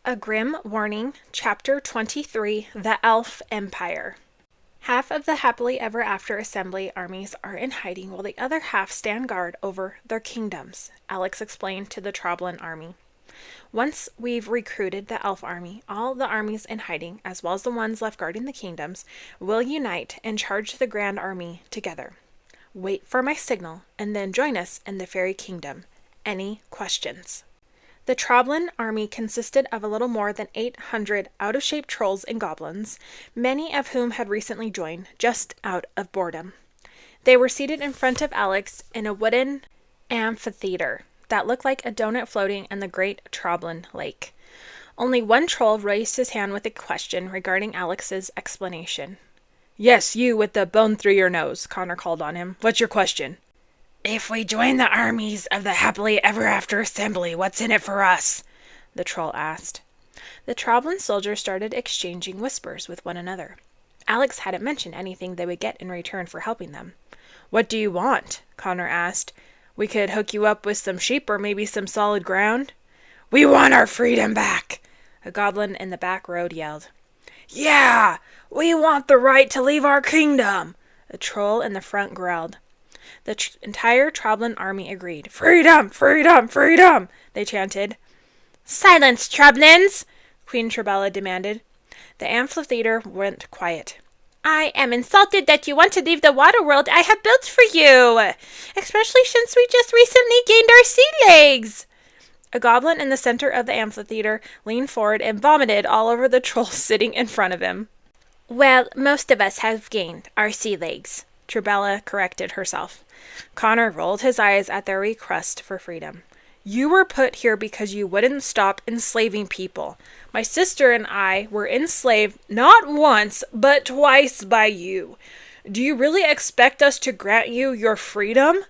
A Grimm Warning, Chapter 23, The Elf Empire. Half of the happily ever after assembly armies are in hiding while the other half stand guard over their kingdoms, Alex explained to the Troblin army. Once we've recruited the elf army, all the armies in hiding, as well as the ones left guarding the kingdoms, will unite and charge the grand army together. Wait for my signal, and then join us in the fairy kingdom. Any questions? The Troblin army consisted of a little more than 800 out-of-shape trolls and goblins, many of whom had recently joined, just out of boredom. They were seated in front of Alex in a wooden amphitheater that looked like a donut floating in the great Troblin lake. Only one troll raised his hand with a question regarding Alex's explanation. "Yes, you with the bone through your nose," Connor called on him. "What's your question?" "If we join the armies of the happily ever after assembly, what's in it for us?" the troll asked. The Troblin soldiers started exchanging whispers with one another. Alex hadn't mentioned anything they would get in return for helping them. "What do you want?" Connor asked. "We could hook you up with some sheep or maybe some solid ground." "We want our freedom back," a goblin in the back row yelled. "Yeah, we want the right to leave our kingdom," a troll in the front growled. The entire Troblin army agreed. "Freedom! Freedom! Freedom!" they chanted. "Silence, Troblins!" Queen Trebella demanded. The amphitheater went quiet. "I am insulted that you want to leave the water world I have built for you, especially since we just recently gained our sea legs." A goblin in the center of the amphitheater leaned forward and vomited all over the troll sitting in front of him. "Well, most of us have gained our sea legs," Trebella corrected herself. Connor rolled his eyes at their request for freedom. "You were put here because you wouldn't stop enslaving people. My sister and I were enslaved not once, but twice by you. Do you really expect us to grant you your freedom?"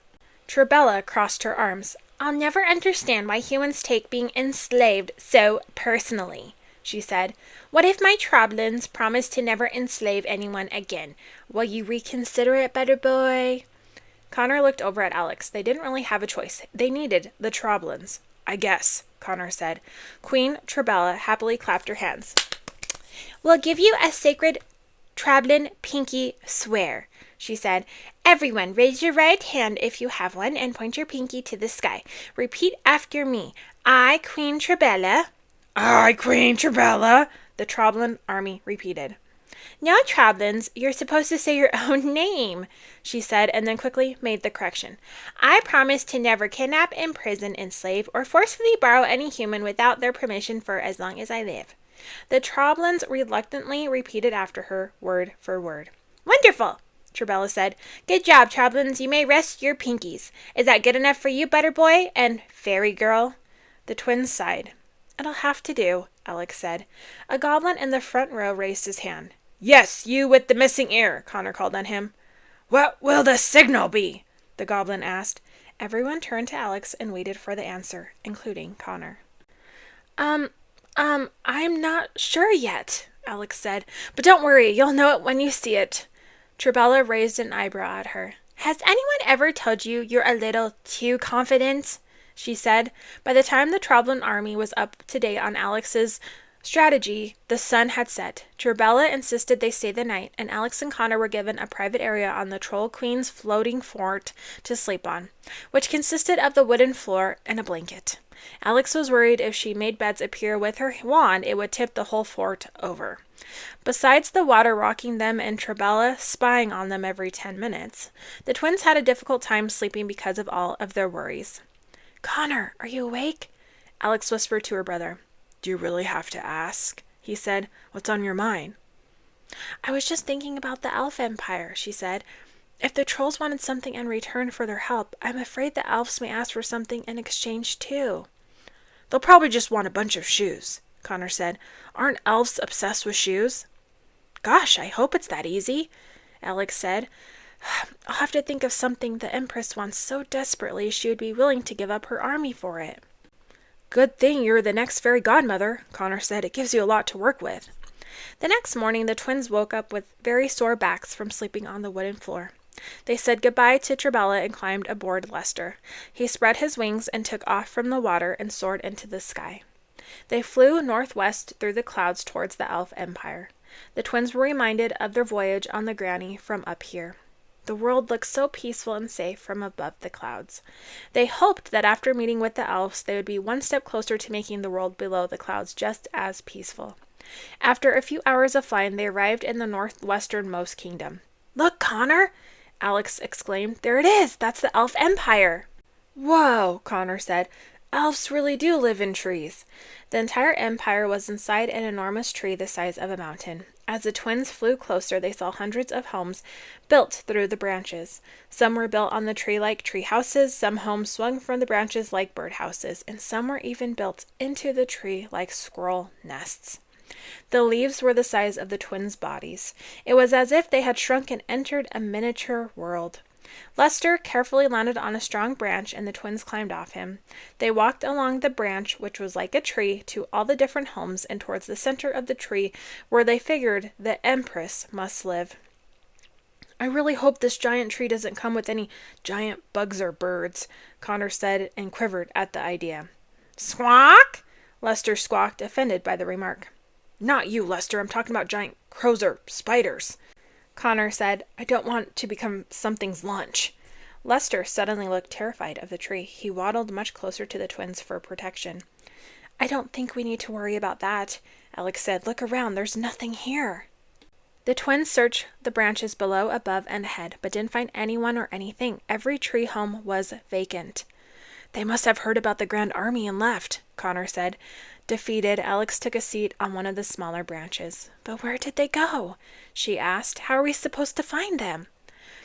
Trebella crossed her arms. "I'll never understand why humans take being enslaved so personally," she said. "What if my Troblins promise to never enslave anyone again? Will you reconsider it, better boy?" Connor looked over at Alex. They didn't really have a choice. They needed the Troblins. "I guess," Connor said. Queen Trebella happily clapped her hands. "We'll give you a sacred Troblin pinky swear," she said. "Everyone, raise your right hand if you have one and point your pinky to the sky. Repeat after me. I, Queen Trebella." "I, Queen Trebella," the Troblin army repeated. "No, Troblins, you're supposed to say your own name," she said, and then quickly made the correction. "I promise to never kidnap, imprison, enslave, or forcefully borrow any human without their permission for as long as I live." The Troblins reluctantly repeated after her, word for word. "Wonderful," Trebella said. "Good job, Troblins. You may rest your pinkies. Is that good enough for you, Butterboy and Fairy Girl?" The twins sighed. "It'll have to do," Alex said. A goblin in the front row raised his hand. "Yes, you with the missing ear," Connor called on him. "What will the signal be?" the goblin asked. Everyone turned to Alex and waited for the answer, including Connor. I'm not sure yet," Alex said. "But don't worry, you'll know it when you see it." Trebella raised an eyebrow at her. "Has anyone ever told you you're a little too confident?" she said. By the time the Troblin army was up to date on Alex's strategy, the sun had set. Trebella insisted they stay the night, and Alex and Connor were given a private area on the Troll Queen's floating fort to sleep on, which consisted of the wooden floor and a blanket. Alex was worried if she made beds appear with her wand, it would tip the whole fort over. Besides the water rocking them and Trebella spying on them every 10 minutes, the twins had a difficult time sleeping because of all of their worries. "Connor, are you awake?" Alex whispered to her brother. "Do you really have to ask?" he said. "What's on your mind?" "I was just thinking about the Elf Empire," she said. "If the trolls wanted something in return for their help, I'm afraid the elves may ask for something in exchange too." "They'll probably just want a bunch of shoes," Connor said. "Aren't elves obsessed with shoes?" "Gosh, I hope it's that easy," Alex said. "I'll have to think of something the Empress wants so desperately she would be willing to give up her army for it." "Good thing you're the next fairy godmother," Connor said. "It gives you a lot to work with." The next morning, the twins woke up with very sore backs from sleeping on the wooden floor. They said goodbye to Trebella and climbed aboard Lester. He spread his wings and took off from the water and soared into the sky. They flew northwest through the clouds towards the Elf Empire. The twins were reminded of their voyage on the Granny from up here. The world looked so peaceful and safe from above the clouds. They hoped that after meeting with the elves, they would be one step closer to making the world below the clouds just as peaceful. After a few hours of flying, they arrived in the northwesternmost kingdom. "Look, Connor!" Alex exclaimed. "There it is! That's the Elf Empire!" "Whoa!" Connor said. "Elves really do live in trees." The entire empire was inside an enormous tree the size of a mountain. As the twins flew closer, they saw hundreds of homes built through the branches. Some were built on the tree like tree houses, some homes swung from the branches like bird houses, and some were even built into the tree like squirrel nests. The leaves were the size of the twins' bodies. It was as if they had shrunk and entered a miniature world. Lester carefully landed on a strong branch, and the twins climbed off him. They walked along the branch, which was like a tree, to all the different homes and towards the center of the tree, where they figured the Empress must live. "I really hope this giant tree doesn't come with any giant bugs or birds," Connor said, and quivered at the idea. "Squawk!" Lester squawked, offended by the remark. "Not you, Lester. I'm talking about giant crows or spiders." Connor said, "I don't want to become something's lunch." Lester suddenly looked terrified of the tree. He waddled much closer to the twins for protection. "I don't think we need to worry about that," Alex said. "Look around. There's nothing here." The twins searched the branches below, above, and ahead, but didn't find anyone or anything. Every tree home was vacant. "They must have heard about the Grand Army and left," Connor said. Defeated, Alex took a seat on one of the smaller branches. "But where did they go?" she asked. "How are we supposed to find them?"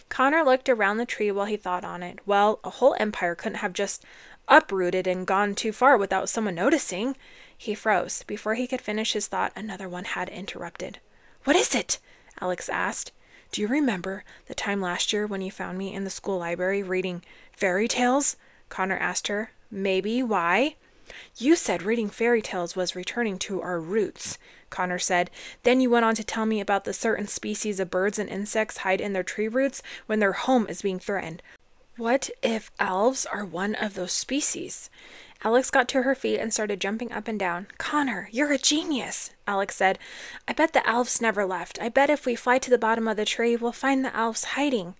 Connor looked around the tree while he thought on it. Well, a whole empire couldn't have just uprooted and gone too far without someone noticing. He froze. Before he could finish his thought, another one had interrupted. "What is it?" Alex asked. "Do you remember the time last year when you found me in the school library reading fairy tales?" Connor asked her. "Maybe. Why?" "You said reading fairy tales was returning to our roots," Connor said. "Then you went on to tell me about the certain species of birds and insects hide in their tree roots when their home is being threatened. What if elves are one of those species?" Alex got to her feet and started jumping up and down. "Connor, you're a genius," Alex said. "I bet the elves never left. I bet if we fly to the bottom of the tree, we'll find the elves hiding."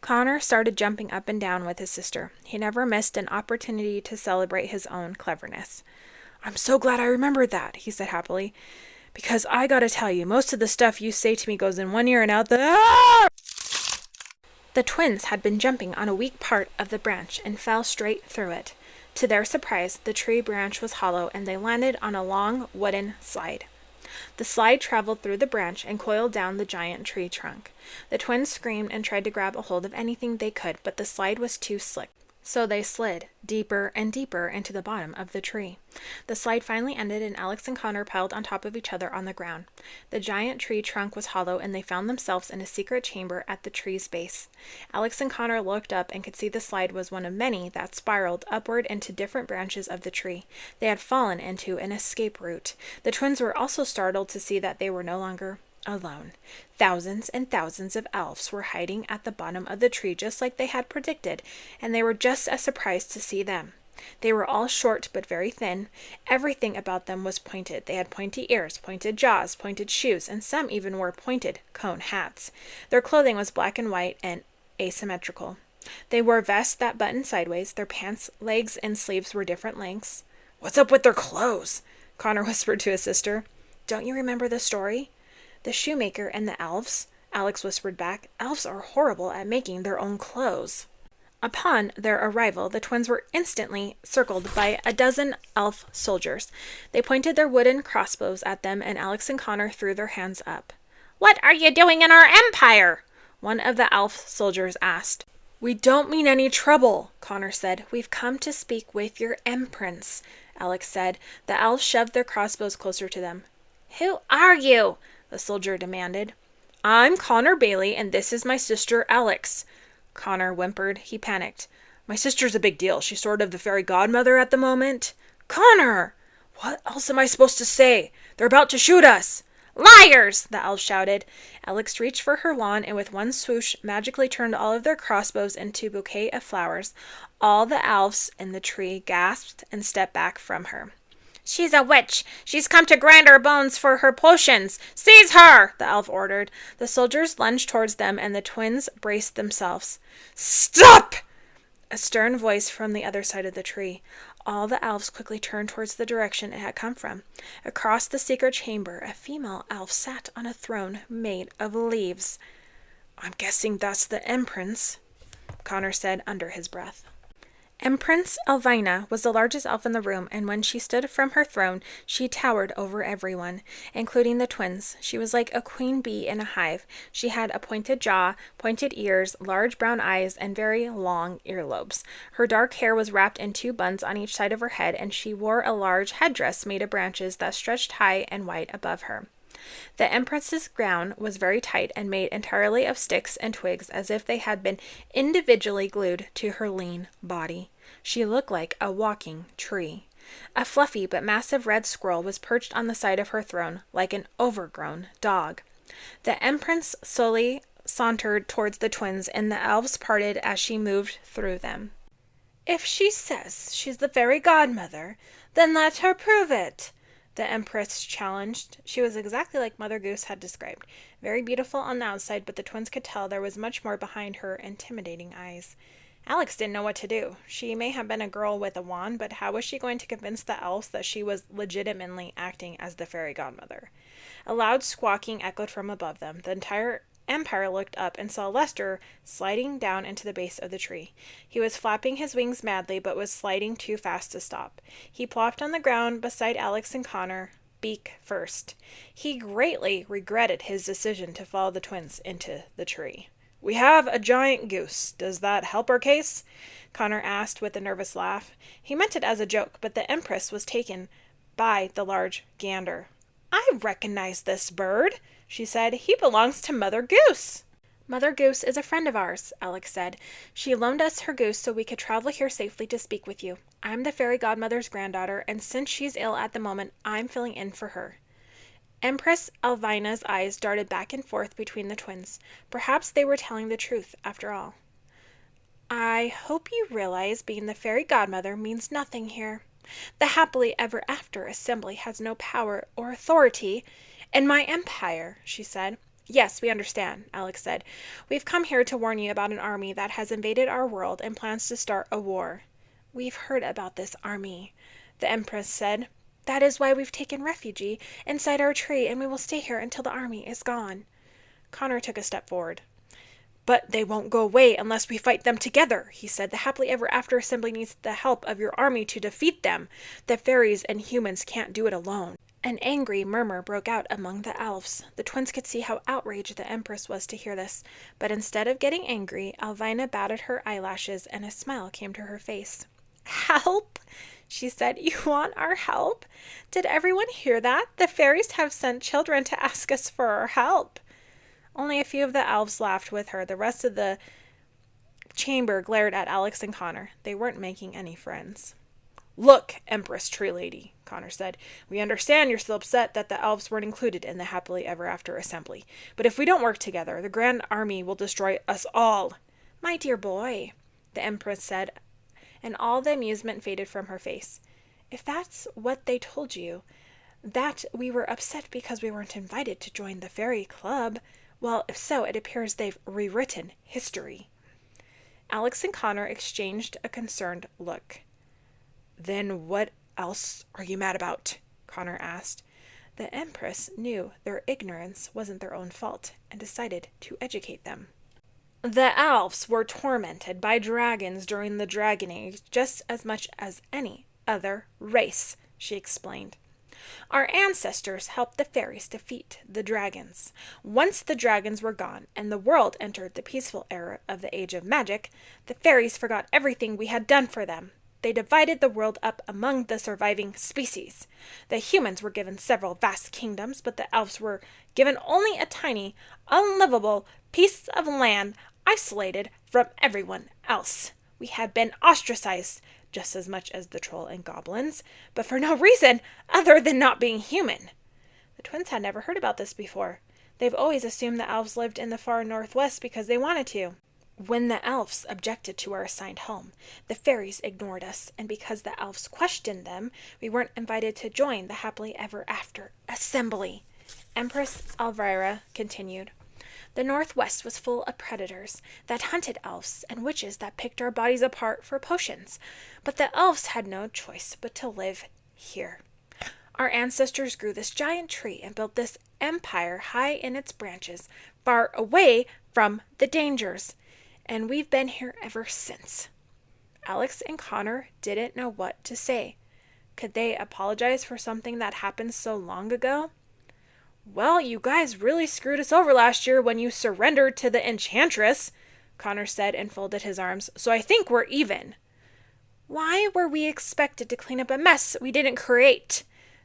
Connor started jumping up and down with his sister. He never missed an opportunity to celebrate his own cleverness. "I'm so glad I remembered that," he said happily. "Because I gotta tell you, most of the stuff you say to me goes in one ear and out the other." The twins had been jumping on a weak part of the branch and fell straight through it. To their surprise, the tree branch was hollow and they landed on a long wooden slide. The slide traveled through the branch and coiled down the giant tree trunk. The twins screamed and tried to grab a hold of anything they could, but the slide was too slick. So they slid deeper and deeper into the bottom of the tree. The slide finally ended and Alex and Connor piled on top of each other on the ground. The giant tree trunk was hollow and they found themselves in a secret chamber at the tree's base. Alex and Connor looked up and could see the slide was one of many that spiraled upward into different branches of the tree. They had fallen into an escape route. The twins were also startled to see that they were no longer alone. Thousands and thousands of elves were hiding at the bottom of the tree just like they had predicted, and they were just as surprised to see them. They were all short but very thin. Everything about them was pointed. They had pointy ears, pointed jaws, pointed shoes, and some even wore pointed cone hats. Their clothing was black and white and asymmetrical. They wore vests that buttoned sideways. Their pants, legs, and sleeves were different lengths. "What's up with their clothes?" Connor whispered to his sister. "Don't you remember the story? The shoemaker and the elves?" Alex whispered back. "Elves are horrible at making their own clothes." Upon their arrival, the twins were instantly circled by a dozen elf soldiers. They pointed their wooden crossbows at them, and Alex and Connor threw their hands up. "What are you doing in our empire?" one of the elf soldiers asked. "We don't mean any trouble," Connor said. "We've come to speak with your Empress," Alex said. The elves shoved their crossbows closer to them. "Who are you?" the soldier demanded. "I'm Connor Bailey, and this is my sister Alex." Connor whimpered. He panicked. "My sister's a big deal. She's sort of the fairy godmother at the moment." "Connor! What else am I supposed to say? They're about to shoot us!" "Liars!" the elf shouted. Alex reached for her wand and with one swoosh magically turned all of their crossbows into a bouquet of flowers. All the elves in the tree gasped and stepped back from her. She's a witch. She's come to grind our bones for her potions. Seize her, the elf ordered. The soldiers lunged towards them, and the twins braced themselves. Stop! A stern voice from the other side of the tree. All the elves quickly turned towards the direction it had come from. Across the secret chamber, a female elf sat on a throne made of leaves. I'm guessing that's the Empress, Connor said under his breath. Empress Elvina was the largest elf in the room, and when she stood from her throne, she towered over everyone, including the twins. She was like a queen bee in a hive. She had a pointed jaw, pointed ears, large brown eyes, and very long earlobes. Her dark hair was wrapped in 2 buns on each side of her head, and she wore a large headdress made of branches that stretched high and wide above her. The Empress's gown was very tight and made entirely of sticks and twigs, as if they had been individually glued to her lean body. She looked like a walking tree. A fluffy but massive red squirrel was perched on the side of her throne, like an overgrown dog. The Empress slowly sauntered towards the twins, and the elves parted as she moved through them. If she says she's the fairy godmother, then let her prove it, the Empress challenged. She was exactly like Mother Goose had described. Very beautiful on the outside, but the twins could tell there was much more behind her intimidating eyes. Alex didn't know what to do. She may have been a girl with a wand, but how was she going to convince the elves that she was legitimately acting as the fairy godmother? A loud squawking echoed from above them. The entire Empire looked up and saw Lester sliding down into the base of the tree. He was flapping his wings madly, but was sliding too fast to stop. He plopped on the ground beside Alex and Connor, beak first. He greatly regretted his decision to follow the twins into the tree. We have a giant goose. Does that help our case? Connor asked with a nervous laugh. He meant it as a joke, but the Empress was taken by the large gander. I recognize this bird, she said. He belongs to Mother Goose. Mother Goose is a friend of ours, Alex said. She loaned us her goose so we could travel here safely to speak with you. I'm the fairy godmother's granddaughter, and since she's ill at the moment, I'm filling in for her. Empress Elvina's eyes darted back and forth between the twins. Perhaps they were telling the truth, after all. I hope you realize being the fairy godmother means nothing here. The happily ever after assembly has no power or authority in my empire, she said. Yes, we understand, Alex said. We've come here to warn you about an army that has invaded our world and plans to start a war. We've heard about this army, the Empress said. That is why we've taken refuge inside our tree, and we will stay here until the army is gone. Connor took a step forward. But they won't go away unless we fight them together, he said. The happily ever after assembly needs the help of your army to defeat them. The fairies and humans can't do it alone. An angry murmur broke out among the elves. The twins could see how outraged the Empress was to hear this, but instead of getting angry, Elvina batted her eyelashes and a smile came to her face. Help? She said. You want our help? Did everyone hear that? The fairies have sent children to ask us for our help. Only a few of the elves laughed with her. The rest of the chamber glared at Alex and Connor. They weren't making any friends. Look, Empress Tree Lady, Connor said. We understand you're still upset that the elves weren't included in the happily ever after assembly. But if we don't work together, the grand army will destroy us all. My dear boy, the Empress said, and all the amusement faded from her face. If that's what they told you, that we were upset because we weren't invited to join the fairy club, well, if so, it appears they've rewritten history. Alex and Connor exchanged a concerned look. Then what else are you mad about? Connor asked. The Empress knew their ignorance wasn't their own fault and decided to educate them. The elves were tormented by dragons during the Dragon Age just as much as any other race, she explained. Our ancestors helped the fairies defeat the dragons. Once the dragons were gone and the world entered the peaceful era of the Age of Magic, the fairies forgot everything we had done for them. They divided the world up among the surviving species. The humans were given several vast kingdoms, but the elves were given only a tiny, unlivable piece of land isolated from everyone else. We had been ostracized just as much as the troll and goblins, but for no reason other than not being human. The twins had never heard about this before. They've always assumed the elves lived in the far northwest because they wanted to. When the elves objected to our assigned home, the fairies ignored us, and because the elves questioned them, we weren't invited to join the happily ever after assembly. Empress Elvira continued. The Northwest was full of predators that hunted elves and witches that picked our bodies apart for potions, but the elves had no choice but to live here. Our ancestors grew this giant tree and built this empire high in its branches, far away from the dangers. And we've been here ever since. Alex and Connor didn't know what to say. Could they apologize for something that happened so long ago? Well, you guys really screwed us over last year when you surrendered to the Enchantress, Connor said and folded his arms, so I think we're even. Why were we expected to clean up a mess we didn't create?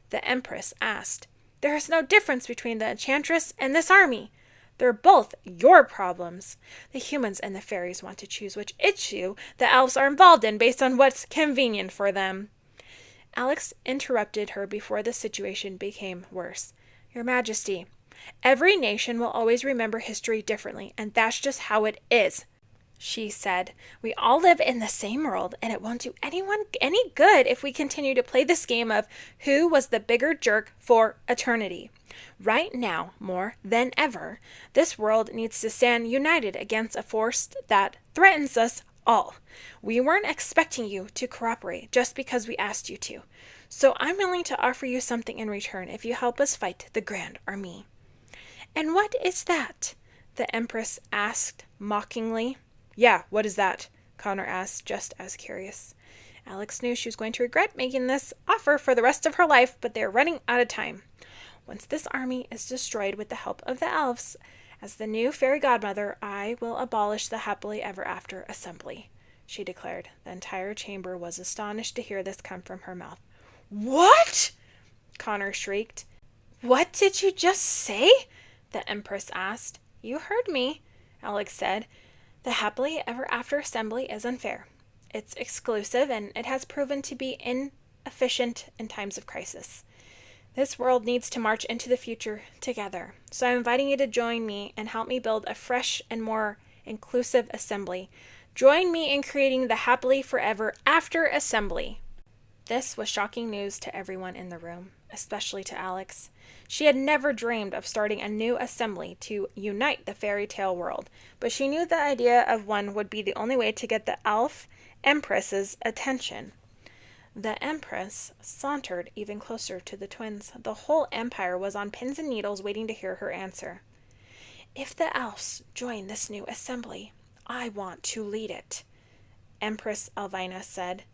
The Empress asked. There is no difference between the Enchantress and this army. They're both your problems. The humans and the fairies want to choose which issue the elves are involved in based on what's convenient for them. Alex interrupted her before the situation became worse. Your Majesty, every nation will always remember history differently, and that's just how it is, she said. We all live in the same world, and it won't do anyone any good if we continue to play this game of who was the bigger jerk for eternity. Right now, more than ever, this world needs to stand united against a force that threatens us all. We weren't expecting you to cooperate just because we asked you to. So I'm willing to offer you something in return if you help us fight the Grand Army. And what is that? The Empress asked mockingly. Yeah, what is that? Connor asked, just as curious. Alex knew she was going to regret making this offer for the rest of her life, but they're running out of time. Once this army is destroyed with the help of the elves, as the new fairy godmother, I will abolish the happily ever after assembly, she declared. The entire chamber was astonished to hear this come from her mouth. What? Connor shrieked. What did you just say? The Empress asked. You heard me, Alex said. The happily ever after assembly is unfair. It's exclusive, and it has proven to be inefficient in times of crisis. This world needs to march into the future together. So I'm inviting you to join me and help me build a fresh and more inclusive assembly. Join me in creating the happily forever after assembly. This was shocking news to everyone in the room, especially to Alex. She had never dreamed of starting a new assembly to unite the fairy tale world, but she knew the idea of one would be the only way to get the Elf Empress's attention. The Empress sauntered even closer to the twins. The whole empire was on pins and needles waiting to hear her answer. If the elves join this new assembly, I want to lead it, Empress Elvina said.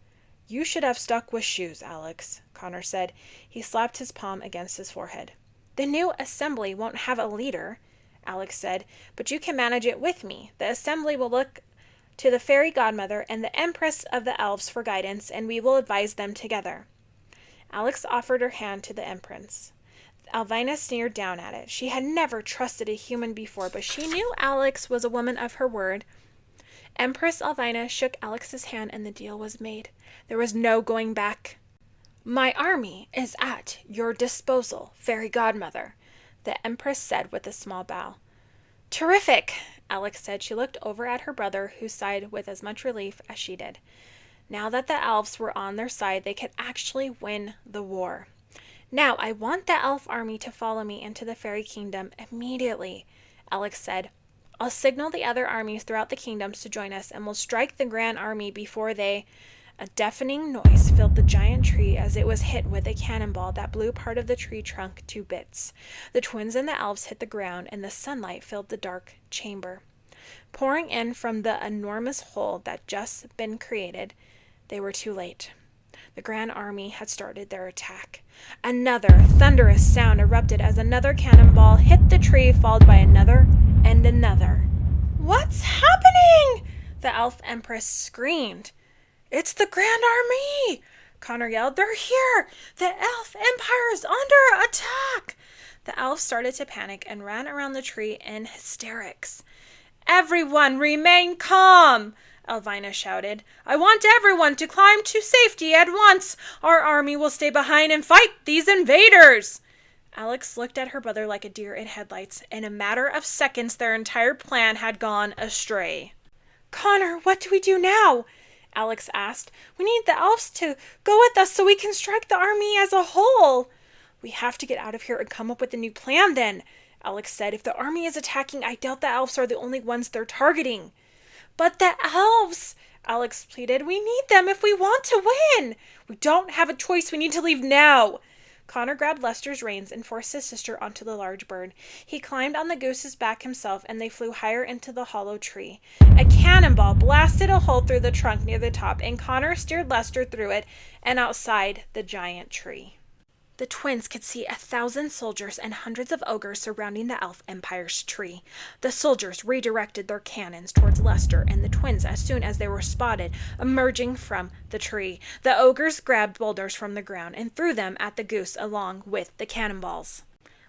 You should have stuck with shoes, Alex, Connor said. He slapped his palm against his forehead. The new assembly won't have a leader, Alex said, but you can manage it with me. The assembly will look to the fairy godmother and the Empress of the Elves for guidance, and we will advise them together. Alex offered her hand to the Empress. Elvina sneered down at it. She had never trusted a human before, but she knew Alex was a woman of her word. Empress Elvina shook Alex's hand, and the deal was made. There was no going back. My army is at your disposal, fairy godmother, the Empress said with a small bow. Terrific, Alex said. She looked over at her brother, who sighed with as much relief as she did. Now that the elves were on their side, they could actually win the war. Now I want the elf army to follow me into the fairy kingdom immediately, Alex said. I'll signal the other armies throughout the kingdoms to join us, and we'll strike the grand army before they... A deafening noise filled the giant tree as it was hit with a cannonball that blew part of the tree trunk to bits. The twins and the elves hit the ground, and the sunlight filled the dark chamber. Pouring in from the enormous hole that just been created, they were too late. The grand army had started their attack. Another thunderous sound erupted as another cannonball hit the tree, followed by another and another. What's happening? The Elf Empress screamed. It's the Grand Army! Connor yelled. They're here! The Elf Empire is under attack! The elves started to panic and ran around the tree in hysterics. Everyone remain calm! Elvina shouted. I want everyone to climb to safety at once! Our army will stay behind and fight these invaders! Alex looked at her brother like a deer in headlights. In a matter of seconds, their entire plan had gone astray. Connor, what do we do now? Alex asked. We need the elves to go with us so we can strike the army as a whole. We have to get out of here and come up with a new plan then, Alex said. If the army is attacking, I doubt the elves are the only ones they're targeting. But the elves, Alex pleaded. We need them if we want to win. We don't have a choice. We need to leave now. Connor grabbed Lester's reins and forced his sister onto the large bird. He climbed on the goose's back himself, and they flew higher into the hollow tree. A cannonball blasted a hole through the trunk near the top, and Connor steered Lester through it and outside the giant tree. The twins could see 1,000 soldiers and hundreds of ogres surrounding the Elf Empire's tree. The soldiers redirected their cannons towards Lester and the twins as soon as they were spotted emerging from the tree. The ogres grabbed boulders from the ground and threw them at the goose along with the cannonballs.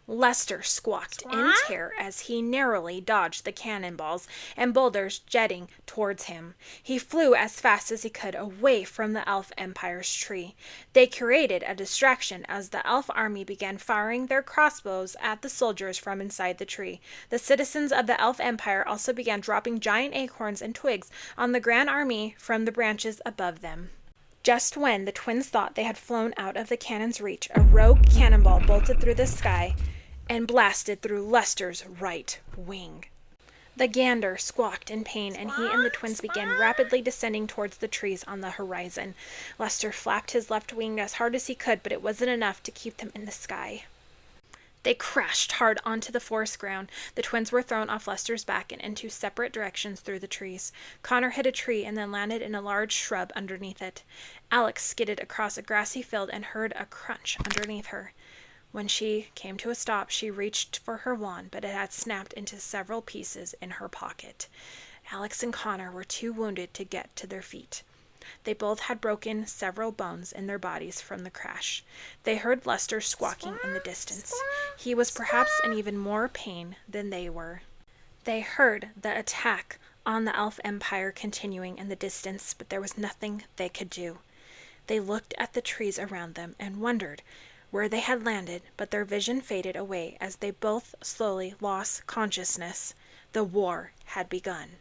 Lester squawked in terror as he narrowly dodged the cannonballs and boulders jetting towards him. He flew as fast as he could away from the Elf Empire's tree. They created a distraction as the elf army began firing their crossbows at the soldiers from inside the tree. The citizens of the Elf Empire also began dropping giant acorns and twigs on the Grand Army from the branches above them. Just when the twins thought they had flown out of the cannon's reach, a rogue cannonball bolted through the sky and blasted through Lester's right wing. The gander squawked in pain, and he and the twins began rapidly descending towards the trees on the horizon. Lester flapped his left wing as hard as he could, but it wasn't enough to keep them in the sky. They crashed hard onto the forest ground. The twins were thrown off Lester's back and into separate directions through the trees. Connor hit a tree and then landed in a large shrub underneath it. Alex skidded across a grassy field and heard a crunch underneath her. When she came to a stop, she reached for her wand, but it had snapped into several pieces in her pocket. Alex and Connor were too wounded to get to their feet. They both had broken several bones in their bodies from the crash. They heard Lester squawking in the distance. He was perhaps in even more pain than they were. They heard the attack on the Elf Empire continuing in the distance, but there was nothing they could do. They looked at the trees around them and wondered where they had landed, but their vision faded away as they both slowly lost consciousness. The war had begun.